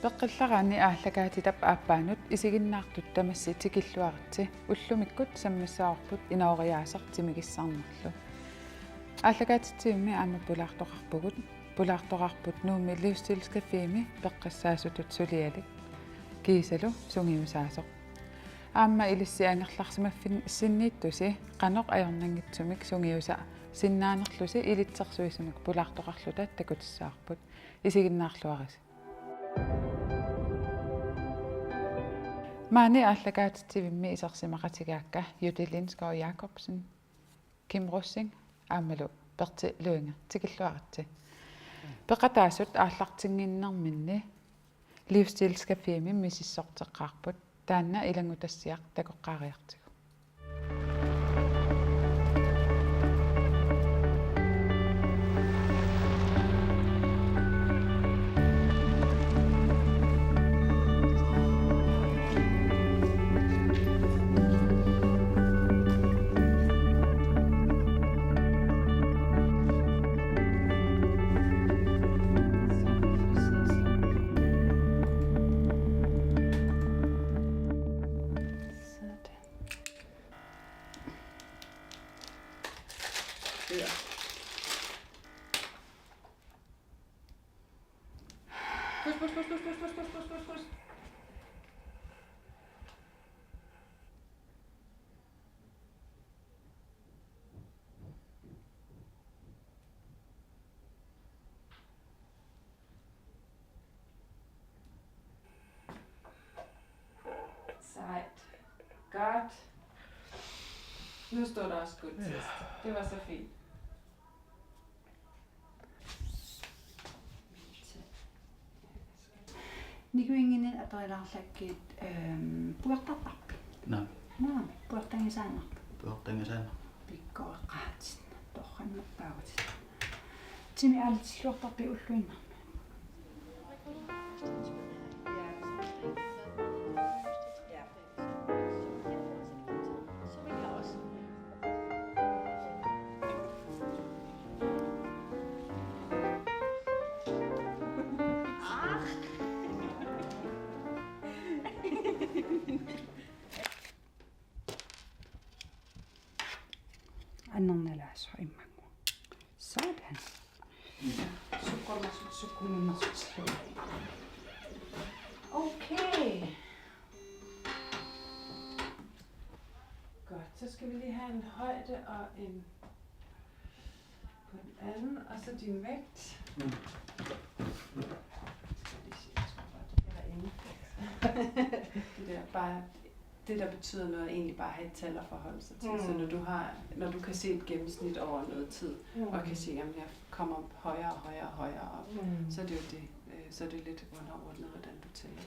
Peqqillaraani aallakaatitap aappaanut isiginnaartut tamassi tikilluarti ullumikut sammissaarput inaoriaasartimikissarnerlu aallakaatittiimmi aama pulaartoqarput nuumi livsstilskaffiimi peqqassaasutut sulialik kiisalu sungiusaasoq aamma ilissiangerlarsimaffin sinniittusi qanoq ajornangitsumik sungiusa sinnaanerlusi ilitsersuisumik pulaartoqarluta takutissаарput isiginnaarluaris Maani aallakaatittivimmi isarsimaqatigaakka Jytte Lindsgaard Jacobsen Kim Rossing aamalu perti luinga tikilluaritsi peqataasut aallartinginnerminni livsstilskaffiimi misissorteqqaarput taanna ilangutassiaq takoqqaariartigu Pus. Sejt. Godt. Nu står der også godt test. Det var så fint. Nikuinginen atoilaarlakkiit puertarparpi. No. No, puertangisaanarpa. Puertangisaanarpa. Pikkoeqqaatin torrannerpaagut. Timi aalitiluartarpi ulluinnermi. Annernaalaassu immangu. Sådan. Sukkurmassut. Okay. Godt, så skal vi lige have en højde og en på den anden, og så din vægt. Det der bare det der betyder noget er egentlig bare at have et tal at forholde sig til. Så når du kan se et gennemsnit over noget tid og kan se om jeg kommer højere op, så er det jo det. Så er det lidt underordnet hvordan du tæller.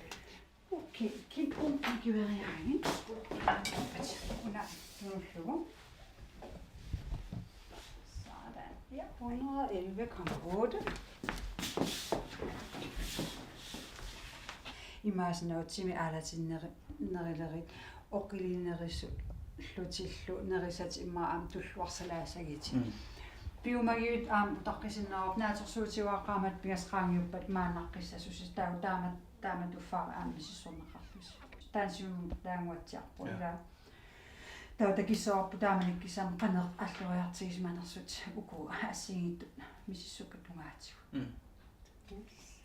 Okay, kig på giveriangen. Sådan. Ja, 111,8. Imaasinautsimi aalatinnerilleri oqilinerissu llutillu nerisat immaam tulluarsalaasagiti piumagiut aam taqqisinnaarup naatersuutiuaqqaamat pigasqaangiuppat maanaqqissasusis taamat uffaar aammisissorneqarlus taansium taanguatsiarpu ila tautakissoorpu taamanikkisam qaneq alluriartigismanersut uku assigittut mississukkutungaatigu.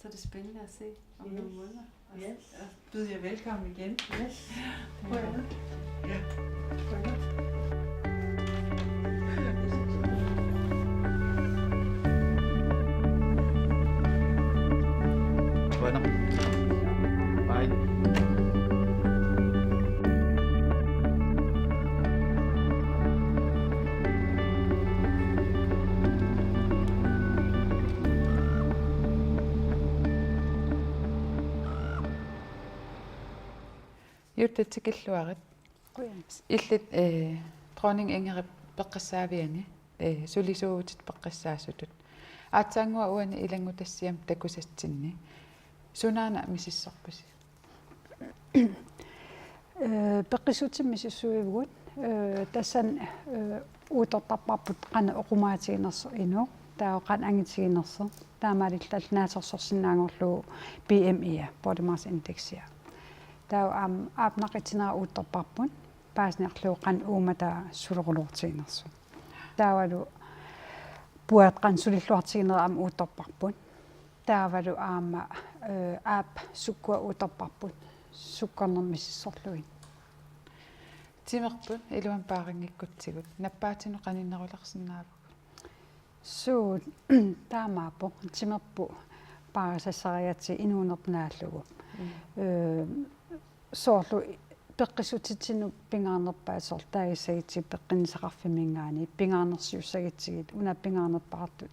Så er det spændende at se om nogle måneder. Og byder jer velkommen igen. Yes. Prøv at Ja. Bueno. Bye. Jytte tikilluarit Quyans. illit dronning Ingrid peqqassaaviani sulisuutit peqqassaasutut aatsaangua uani ilangutassiam takusatsinni sunaana misissorpasi peqqissutimmisissuivugut tassan uutortarparput qana oqumaatiginerso inu таоқан ангитсигинерсо таамаалиллалнаатерсорсинаангорлу BMI body mass index я таа аапнақитинера уутторпарпун паасниарлууқан уумата сулерулуортигинерсу таавалу пуатқан сулиллуартигинера аама уутторпарпун таавалу аама аап суккуа уутторпарпут суккорнэрмиссорлуин тимерпут илуан паарингиккутсигут наппаатину каниннерулерсинааву суу таамаапо тимерпу паарисассариати инуунернааллугу соорлу пеққисутитсину пингаарнерпаа сортаагиссагити пеққинисақарфимингаани пингаарнерсиуссагитсигит уна пингаарнерпаартут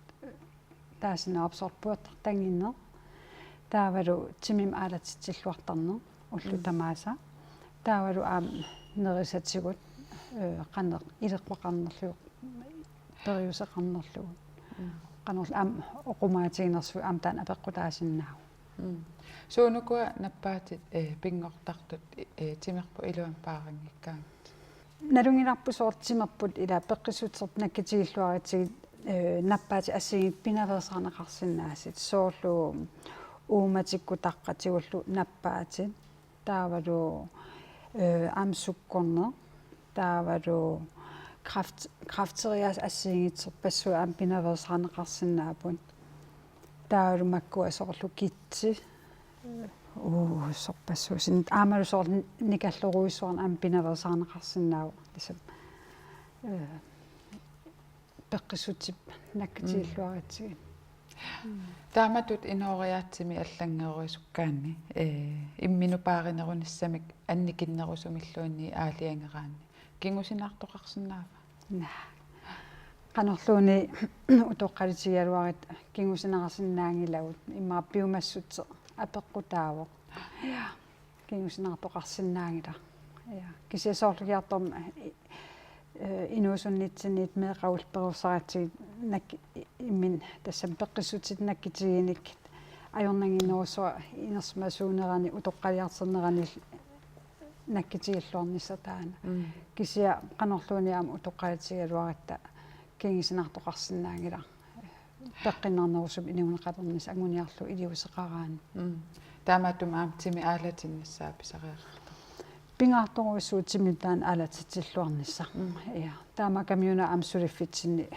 таасинаапсорпуат тангиннер таавалу тимим аалатитсиллуартарнер уллу тамааса таавалу аам нерисатсигут қаннеқ илеққақарнерлуг периусеқарнерлугу qanor am oqumaatiginersu am taan apeqqutaasinnaagu суунукуа наппаатит пингортартут тимерпу илуан паарангиккаангат налунгиларпу соортимерпут ила пеққисутсерт наккитигиллуаритсигит наппаати ассигит пинаверсаарнеқарсинаасит соорлу ууматиккутаққатигуллу наппаати таавалу амсуккорнер таавалу крафтериас ассигитсерпассу аам пинаверсаарнеқарсинаапун таавалу маккуа соорлу китси сорпассу син аамалу соорлу никаллоруисуарна аам пинаверсаарнеқарсинааву тисам пеққисутип наккитигиллуаритсигит тааматут инориаатсими аллангеруисуккаанни иммину пааринерунissамик анникиннерусумиллуунни аалиангераанни кингусинаартоқарсинаава qanorluuni utoqqalitигалуарит кингусинеқарсинаангилагут иммаа пиумассутсе апеққутаавоқ кингусинеқартоқарсинаангила я кисиасоорлугиарторм инуусуннитсинит меқаул перусаратсигит нак иммин тассам пеққиссутит наккитигиник ajornanginuusua inersmasuunerani utoqqaliarsernerani nakkitigalluarnissa taana kisia qanorluuniaam utoqqalitigaluaratta kingisinartoqarsinnaangila peqqinnernerusum inuuneqaternis anguniarlu iliuseqaraani таамаатум аамтими аалатиннассаа писариақарта пингаарторуиссуутимитаан аалатитиллуарнисса я таама камиуна амсулиффитсинни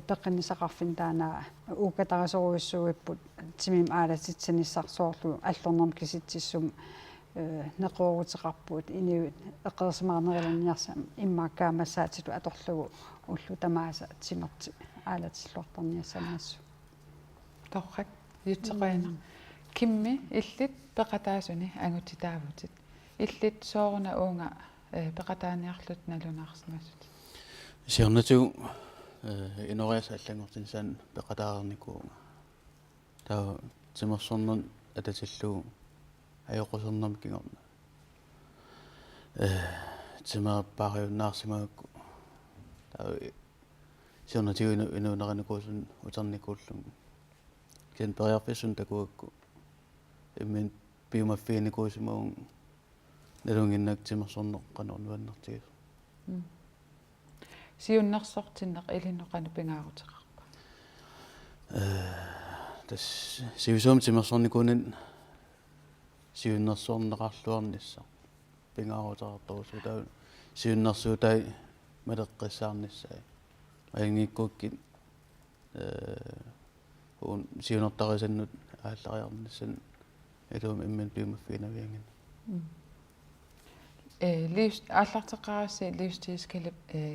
пеққиннисақарфин таана уукатарисоруиссуиппут тимим аалатитсиниссарсоорлу аллорнерм киситсиссум неқоорутеқарпуут иниут эққерсимаарнериланниарсам иммааккаамассаатилу аторлугу уллу тамааса тимерти аалатиллуартарниассамассу торрак ютсеқаина кимми иллит пеқатаасуни ангутитаавутит иллит сооруна уунга пеқатааниарлут налунаарсимасут сиорнатугу инориас аллангортинсан пеқатаарникуунга таа тимерсорнер ататиллуу аёқусернерм кигорна тимааппаариуннаарсимагакку таа сиорнатугу инуунераникуусун утерникууллун кен периарфиссун такуакку иммин пиумаффиникуусимаун налунгиннак тимерсорнеқ канорнуаннартигис сиуннерсортиннеқ илинноқану пингаарутеқарпа тас сиусуум тимерсорникуунин сиуннерсуорнеқарлуарнисса пингаарутеқарторусу таа сиуннерсуутай малеққиссаарниссаа аянгиккууккит уун сиунертарисаннут ааллариарниссан илуум иммин пиумаффинавиангин ливс ааллартеқарасси ливстискалип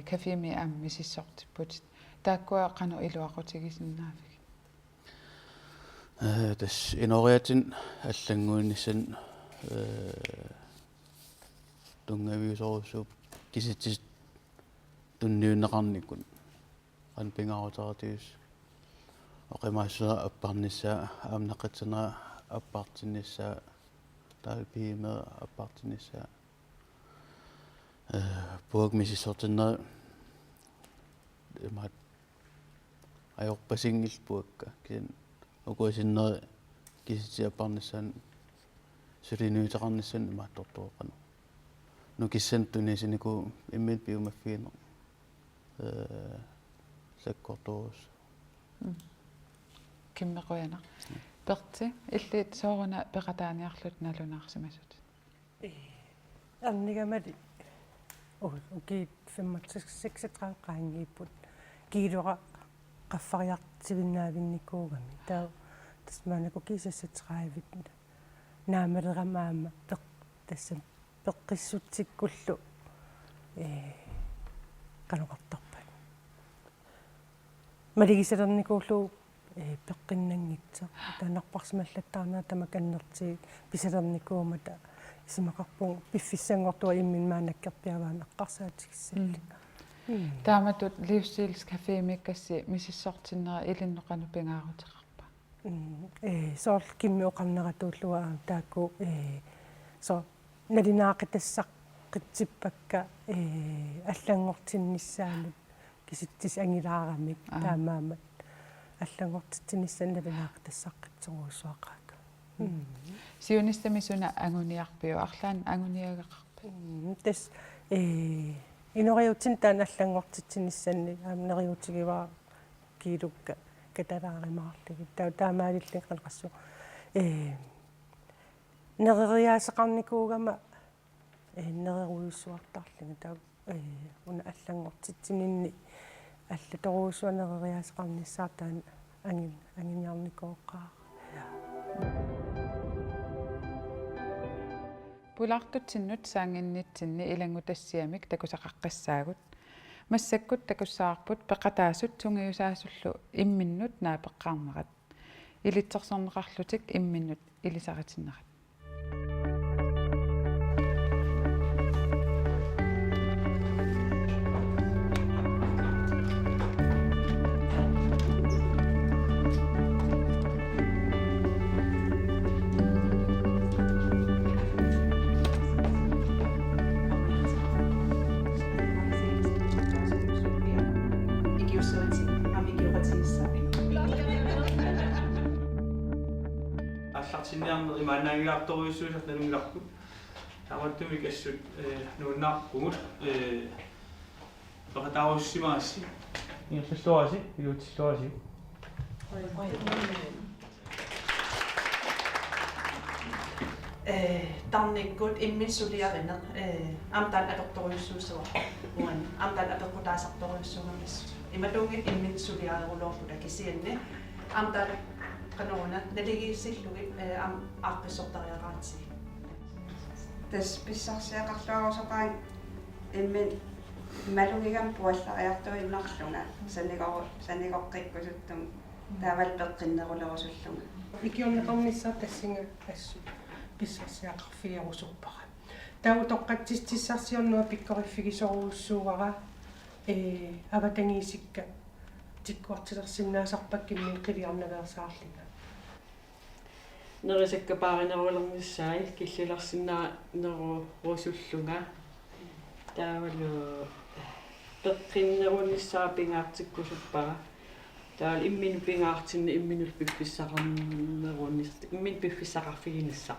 кафеми аам мисиссортиппут тааккуа қану илуақутигисиннаавик тас инориатин аллангууниссан тунгавиусоруссууп киситсис тунниуннеқарниккун ан пингаарутаратиус оқимаассуа аппарниссаа аамнаққитсинера аппартинниссаа таалпииме аппартинниссаа пуак мисиссортиннера имат ajorpasingil puakka kin ukuisinner kissitiapparnissan sulinuutaqarnissan imaattortuoqanu nukissanttunisiniku immin piumaffiiner sakkortuus киммеқуяна перти иллит соорuna пеқатааниарлут налунаарсимасут арнигамали укиит 36 qaangiipput kiiluqa qaffariartivиннаавинникуугами таа тасмаанаку кисассатераавит наамалерамаама тассам пеққиссутсиккуллу каноқартарпат малигисалерникууллу пеққиннангитсо таанарпарсималлаттаарнаа тамаканнерти писалерникуумата исимақарпуг пиффиссангортуа иммин маанаккерпиаваан эққарсаатигиссалли тааматут livsstils кафеемиккасси мисиссортиннера илинноқану пингаарутеқарпа соор кимми оқарнератууллуа таакку со налинаақитассақ қитсиппакка аллангортиннissaanут киситтис ангилаарамик таамаамат аллангортитсиниссан налинаақитассаққитсеруусуақаaka сионистамисуна агуниарпиу арлаан агуниагеқарпа тас инориутин таан аллангортитсинissанни аамнериутигиваа килукка каталааримаарлуги таамаалиллин қанеқассу нерриаасеқарникуугама неррируйуссуартарлуги таа уна аллангортитсининни аллаторуусуанериаасеқарниссаартаан ангиниарникооққаа пулартутсиннут саангиннитсинни илангутассиамик такусақаққассаагут массаккут такуссаарпут пеқатаасут тунгиусаасуллу имминнут наапеққарнерат илитсерсорнеқарлутик имминнут илисаратиннерат аллартинниарнери маанаагиарторуйссуусат налунгиларпут тааматтумик ассут нууннаарпугут пеқатааруссимааси иерллуаси иутиллуаси тарниккут иммиссулиаринеқ амтаан аторторуйссуусава уан амтаан апеққутаасарторуйссугамас ималунги иммиссулиарерулоорпута кисианне амтаан кануна налигииссиллуги ам арписсортариараатси тас писсарсиақарлуарусақаан иммин малугигам пуаллариартуиннарлунга санигоққиккусуттум таавал пеққиннерулерусуллунга икиорнеқарнissaа тассинга ассу писсарсиақарфиарусурпара тау тоққатсиссарсиорнуа пиккориффигисоруussуугара аватангиисикка тиккуартилерсиннаасарпаккимми қилиарнаверсаарлига нерисаккапааринерулернissaai киллиларсинаа нерурусуллунга таавалу пеққиннерунissaа пингаартиккусуппара таал иммин пингаартинни имминул пипписсақарнерунис иммин пипписсақарфигинisса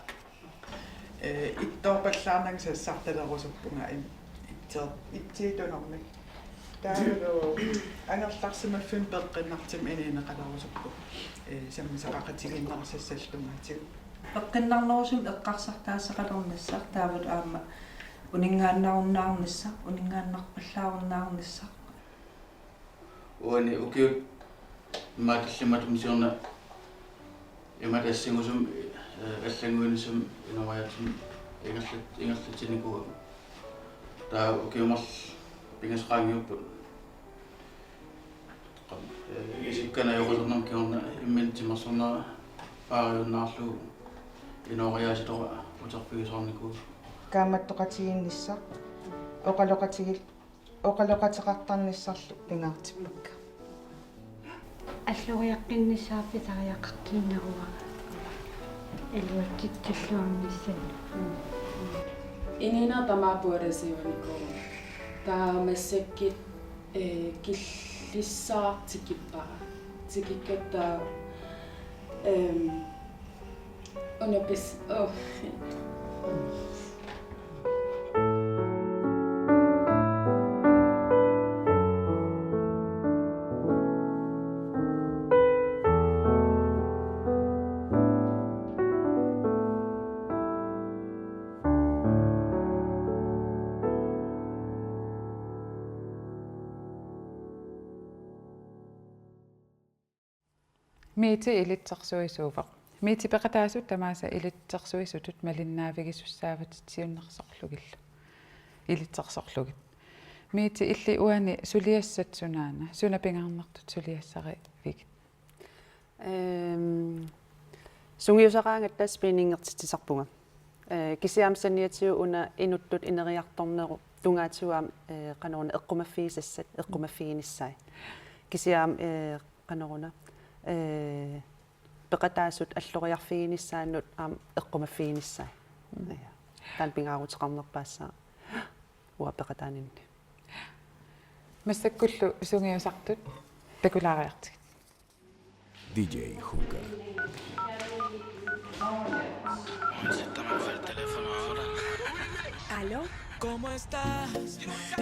иттоопаллаарнагсассарталерусуппунга итсиитунормик таалу анерларсимаффин пеққиннартим ининеқалерусуппу саммисақақатигиннерсассаллунгаатигу пеққиннарнерусум эққарсартаассақалернассар таавал аама унингааннаруннаарнissaq унингааннарпаллааруннаарнissaq уани укиут маатиллиматумсиорна иматассигусум аллангуинисум инориатим ингерлатиникуа таа укиумарл пингасqaangiupпут исиккана йоқусернам киорна имминтимерсорнера паариуннаарлу инориааситора утерпигисорникуу кааматтоқатигиннissaq оқалоқатеқартарниссарлу пингаартиппакка аллуриаққиннissaапи тариаққиннеруа элуаттитсуллуарнissan инина тамаапуаласиуникуу таамассаккит киллиссаартикиппара тикиккаттаа онопис миити илитсерсуисуувaq миити пеқатаасут тамааса илитсерсуисутут малиннаавигисуссаават тиуннерсорлугилла илитсерсорлугит миити илли уани сулиассат сунаана суна пингаарнертут сулиассари вигит сунгиусараангат тас пинингертитсарпунга кисиамсаниатиу уна инуттут инериарторнеру тунгаатиуам канорна эққумаффиисассат эққумаффииниссай кисиам канорна пеқатаасут аллориарфииниссааннут аам эққумаффииниссай таан пингаарутеқарнерпаассаа уа пеқатаанинни массаккуллу сунгиусартут такулаариартигит DJ Hookah. ¿Aló? ¿Cómo estás?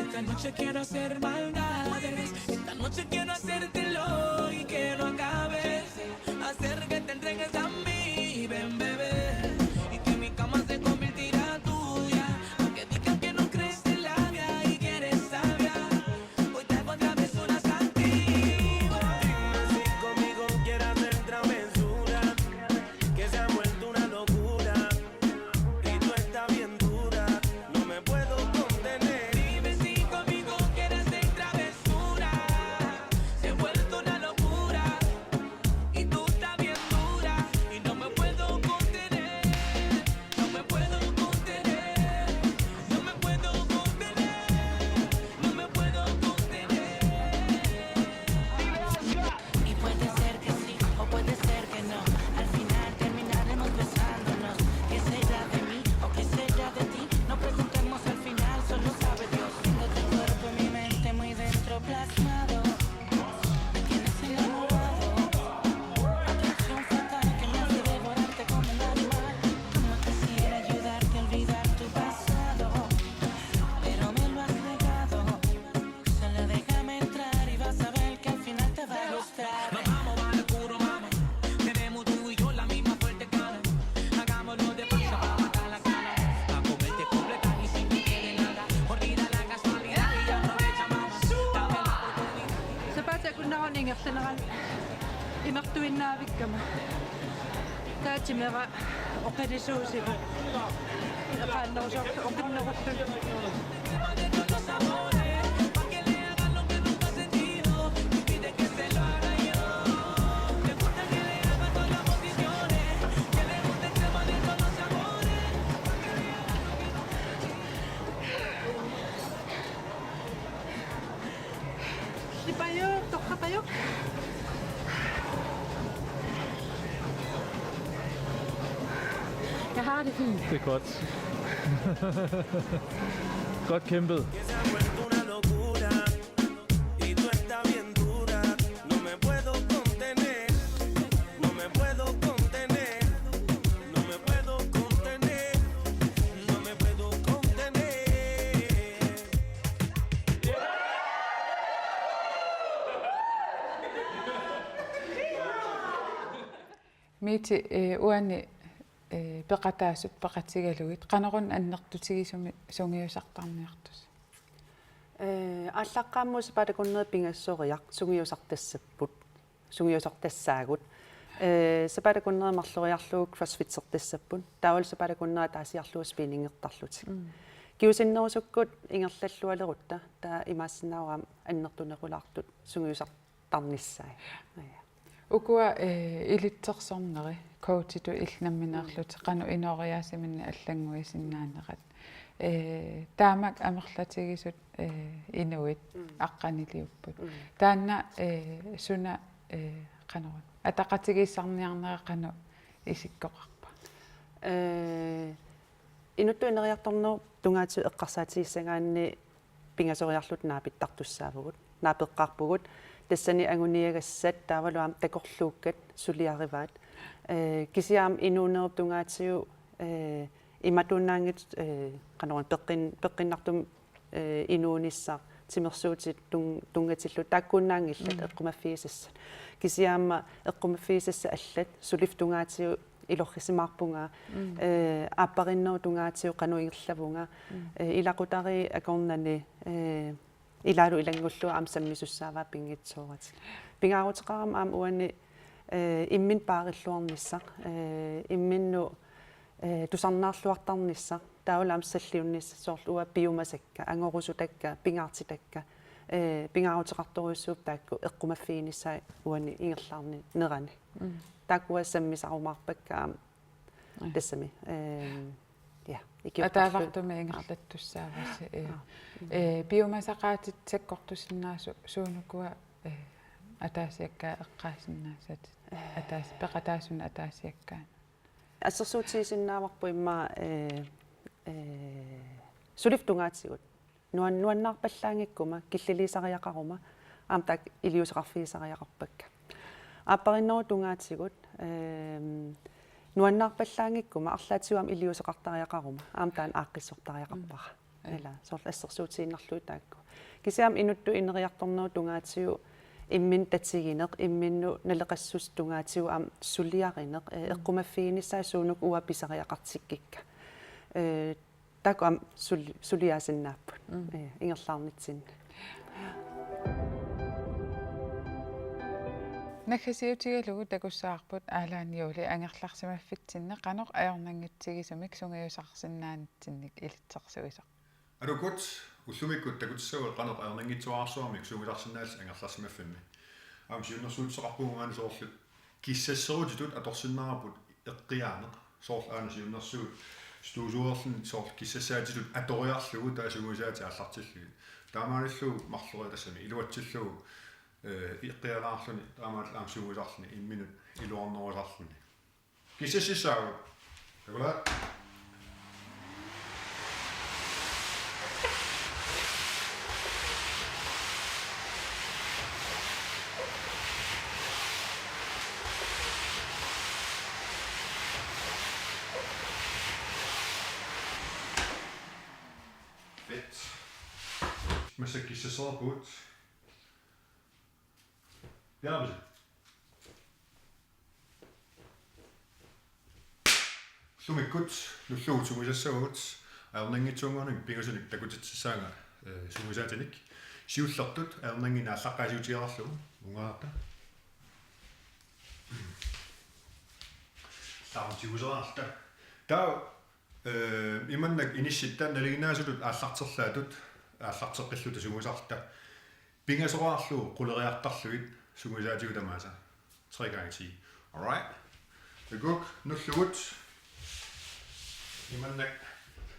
Esta noche quiero hacer maldades. Esta noche quiero hacértelo y que no acabes. Hacer que te entregues a mí, ven bebé. Y que mi cama se convertirá tuya. Aunque digan que no crees en la vida y que eres sabia. Hoy te hago otra vez una santiva. Dime si conmigo quieres hacer travesura. Que se ha vuelto una locura. Y tú estás bien dura. No me puedo contener. Dime si conmigo quieres hacer travesura. Se ha vuelto una locura. Y tú estás bien dura. Y no me puedo contener. No me puedo contener. No me puedo contener. No me puedo contener. Y puede ser que sí o puede ser que no. Al final terminaremos besándonos. ¿Qué será de mí o qué será de ti? No preguntemos al final, solo sabe Dios. Tengo tu cuerpo en mi mente muy dentro plasmado. Me tienes enamorado. Atracción fatal que me hace devorarte como un animal. Como quisiera ayudarte a olvidar tu pasado, pero me lo has negado. Solo déjame entrar y vas a ver que al final te va a gustar. Nos vamos a lo puro, mami. Tenemos tú y yo la misma fuerte gana. Hagámoslo de paso para matar la gana. A comerte completa y sin que quede nada. Olvida la casualidad y aprovecha más. Dame la oportunidad. Sapata kunnaron ingerteneran imaqtuinnaavikkama taatimera oqalisuusigu qaannerusor oqinnerullu Sipayok, tokkapayok. Jeg har det fint. Det er godt. Godt kæmpet. Que se ha vuelto una locura. Y tú estás bien dura. No me puedo contener. No me puedo contener. No me puedo contener. No me puedo contener. миити уани пеқатаасут пеқатигалугит қанерун аннертутигисуми сунгиусартарниартус аллаққааммус палакуннер пингассориақ сунгиусартассаппут сунгиусартассаагут сапалакуннер марлориарлуг кроссфитсертассаппут таавал сапалакуннера таасиарлуус спиннингертарлутик киусиннерусуккут ингерллаллуалерутта таа имаассинаараам аннертунерулаартут сунгиусартарниссаа укуа илитсерсорнери коутиту иллнамминеерлут кану инориаасиминна аллангуисиннаанерат таамак амерлатигисут инуит аққанилиуппут таанна суна канерут атақатигиссарниарнера кану исиккоқарпа инутту инериарторнер тунгаату эққарсаатигиссагаанни пингасориарлут наапиттартуссаавгут наапеққарпугут тассани агуниагассат таавалуам такорлууккат сулиариваат кисиаам инуунерп тунгаатиу иматуннаангит канорун пеққиннартум инуунissаа тимерсуутит тунгатиллу тааккууннаангиллат эққумаффиисассат кисиаама эққумаффиисасса аллат сулиф тунгаатиу илоррисимаарпунга ааппариннеру тунгаатиу кануингерлавунга илақутари акорнани илаалу илангуллуа аам саммисуссааваа пингитсоорат пингаарутеқарам аам уани иммин паариллуарнissaq имминну тусарнаарлуартарнissaq таулаам саллиуннисса соорлу уа биомасакка ангорусутакка пингаартитакка пингаарутеқарторуйуссууп таакку эққумаффииниссаа уани ингерлаарни нерани тааккуассаммисарумаарпаккаама тассами атаавартуми ингерлаттуссаавасси биомасақаатит саккортусиннаасу суунукуа атаасиаккаа эққаасиннаасат атаас пеқатаасуна атаасиаккаан ассерсуутсиисиннааварпу имма сулифтунгаатсигут нуаннаарпаллаангиккума киллилисариақарума аамтак илиусеқарфиисариақарпакка ааппариннеру тунгаатсигут нуаннаарпаллаангиккума арлаатсуам илиусеқартариақарума аамтаан ааққиссортариақарпара ила сорл ассерсуутсииннарлуи таакку кисиам инутту инериарторнеру тунгаатсиу иммин татсигинеқ имминну налеқассус тунгаатиу аам сулиаринеқ эққумаффииниссаа суунук уа писариақартиккикка таку аам сулиасиннааппут ингерлаарнитсинна накасиутигалугу такуссаарпут аалааниули ангерларсимаффитсинне канеқ аёрнангитсигисумик сунгиусарсиннаанитсинник илитсерсуисақ алукут уллумиккут такутсагу канеқ аёрнангитсуаарсуармик сунгиларсинаалс ангерларсимаффимми аам сиуннэрсуутсеқарпугугаани соорлут киссассерутитут аторсиннаарапут эққиаанеқ соорл аана сиуннэрсуут стуусуерлин соорл киссассаатитут аториарлугу таасугусаати аллартиллуги таамаалиллуу марлури тассами илуатсиллугу иққиалаарлуни таамаал аамсугусарлуни имминут илуарнерусарлуни киссассисаагу такула Masakissasorput. Jaabse. Sumikut, nulluutumisassagut, aernangitsuunguarnik pingusunik takutitsissaanga sumisaatinik. Siullertut aernangina allaqaasiutiararlugu ungaarta. Taartiuseraarta. Taa imannak inissittaan naliginnaasutut aallarterlaatut ааллартеққиллута сугусарта пингасораарлуу quleriartarlugit сугусаатигу тамааса 3x10 alright эгок нуллугут иманнак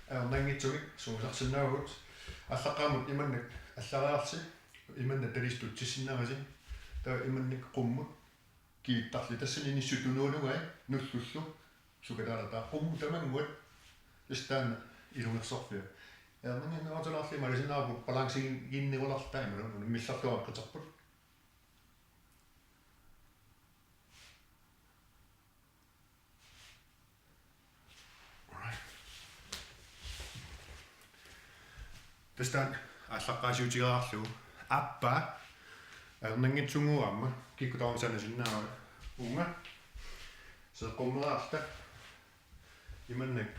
аернангитсугик сугусарсинаагут аллаққаамут иманнак аллариарси иманна талистут тиссиннараси таа иманник qumмут кииттарли тассани ниссутунуунугай нуллуллу сукатаалатаа qummu тамангуат истаана илунгерсорфиа Erningen autolaatli maar is nou balancing in de oorlog tijd maar een misverstand opgezet. Dus dan als ik als je gaat zo appa erningen tungu amma kijk dan zijn ze nou unga ze komen achter iemand nek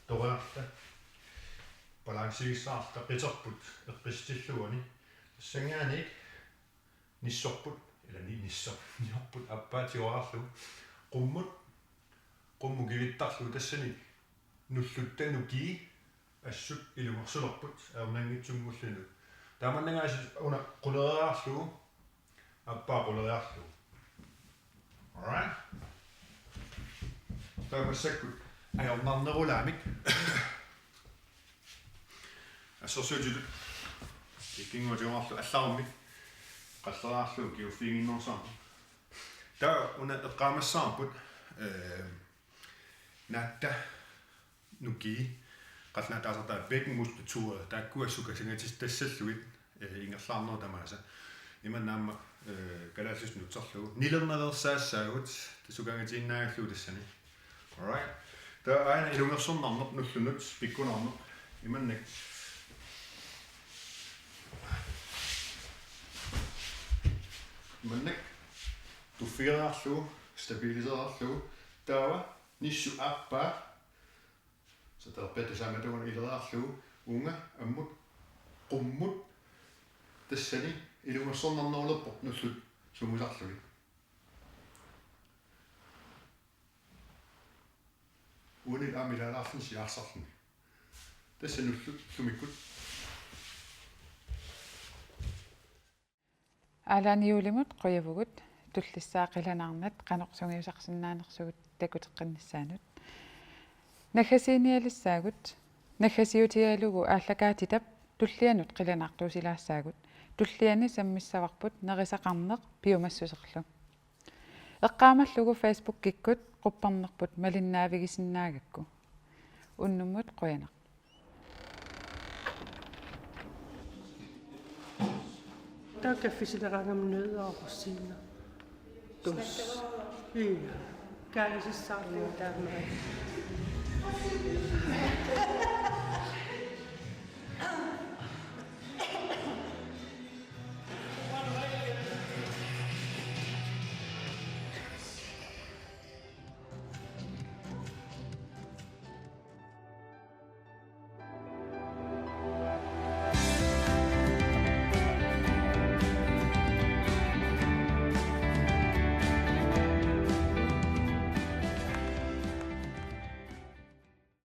door achter балансигиссаарта қитерпут эққистиллуани тассангааник ниссорпут ила ниссорпут аппаатиораарлу qummu кивиттарлу тассани нуллуттану ки ассут илумерсулерпут аернангитсунгуллуну тааманнагаас уна quleriaарлу аппаа quleriaарлу alright таамассаккут аернарнерулаамик ассорсуутилу иккингуатиорлу алларумми қаллераарлу киуффигиннерсаа таа уна эққаамассаарпут натта нуки қаллаатаасартаа бекмустутуа тааккуассука сингатис тассаллуит ингерлаарнер тамааса иманнаама калаасус нутсарлугу нилернерерсаассаагут тасукангатииннаагаллуу тассани alright таа аана илунгерсорнарнер нуллунут пиккунарнер иманнак Mannek tuffiraarlugu stabiliseraarlugu taava nissu appa så terapeutisaamatuguna ileraarlugu unga ammut qummut tassani ilungersornarnerulерпо nullut sumusarlugi аамилаалаарфин сиаарсарлни тассануллут лумиккут алааниулимут қуявугут туллиссаақиланаарнат қанорсунгиусарсиннаанерсугут такутеққиннссаанут нахасиниалиссаагут нахасиутиалугу ааллакаатитап туллианут қиланаартуусилаассаагут туллиани саммиссаварпут нерисақарнеқ пиумассусерлу эққаамаллугу Facebook киккут қуппарнерпут малиннаавигисиннаагакку уннуммут қуянақ Der kan fiskere om nødder og rosiner. Dus. Ja. Kan jeg så sammen der med.